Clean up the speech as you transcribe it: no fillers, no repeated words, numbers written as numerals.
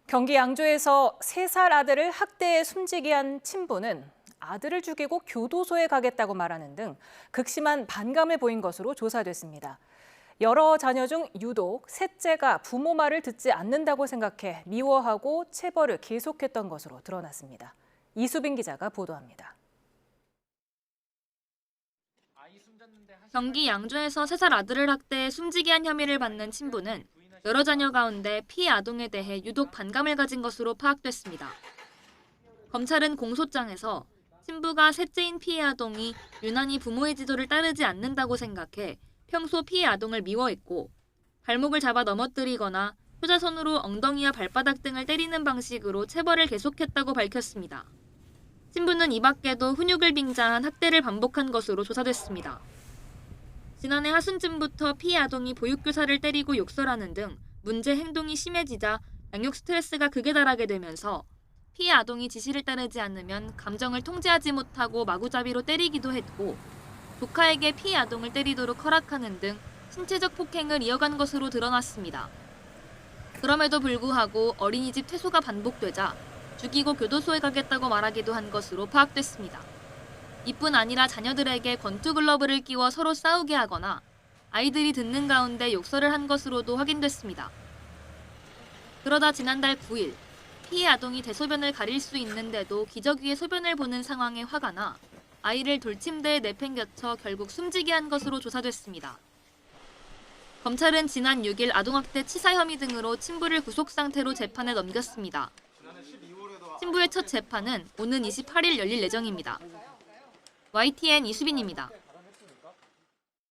경기 양주에서 3살 아들을 학대해 숨지게 한 친부는 아들을 죽이고 교도소에 가겠다고 말하는 등 극심한 반감을 보인 것으로 조사됐습니다. 여러 자녀 중 유독 셋째가 부모 말을 듣지 않는다고 생각해 미워하고 체벌을 계속했던 것으로 드러났습니다. 이수빈 기자가 보도합니다. 경기 양주에서 3살 아들을 학대해 숨지게 한 혐의를 받는 친부는 여러 자녀 가운데 피해 아동에 대해 유독 반감을 가진 것으로 파악됐습니다. 검찰은 공소장에서 친부가 셋째인 피해 아동이 유난히 부모의 지도를 따르지 않는다고 생각해 평소 피해 아동을 미워했고 발목을 잡아 넘어뜨리거나 효자손으로 엉덩이와 발바닥 등을 때리는 방식으로 체벌을 계속했다고 밝혔습니다. 친부는 이 밖에도 훈육을 빙자한 학대를 반복한 것으로 조사됐습니다. 지난해 하순쯤부터 피해 아동이 보육교사를 때리고 욕설하는 등 문제 행동이 심해지자 양육 스트레스가 극에 달하게 되면서 피해 아동이 지시를 따르지 않으면 감정을 통제하지 못하고 마구잡이로 때리기도 했고 조카에게 피해 아동을 때리도록 허락하는 등 신체적 폭행을 이어간 것으로 드러났습니다. 그럼에도 불구하고 어린이집 퇴소가 반복되자 죽이고 교도소에 가겠다고 말하기도 한 것으로 파악됐습니다. 이뿐 아니라 자녀들에게 권투글러브를 끼워 서로 싸우게 하거나 아이들이 듣는 가운데 욕설을 한 것으로도 확인됐습니다. 그러다 지난달 9일 피해 아동이 대소변을 가릴 수 있는데도 기저귀에 소변을 보는 상황에 화가 나 아이를 돌침대에 내팽겨쳐 결국 숨지게 한 것으로 조사됐습니다. 검찰은 지난 6일 아동학대 치사 혐의 등으로 친부를 구속 상태로 재판에 넘겼습니다. 친부의 첫 재판은 오는 28일 열릴 예정입니다. YTN 이수빈입니다.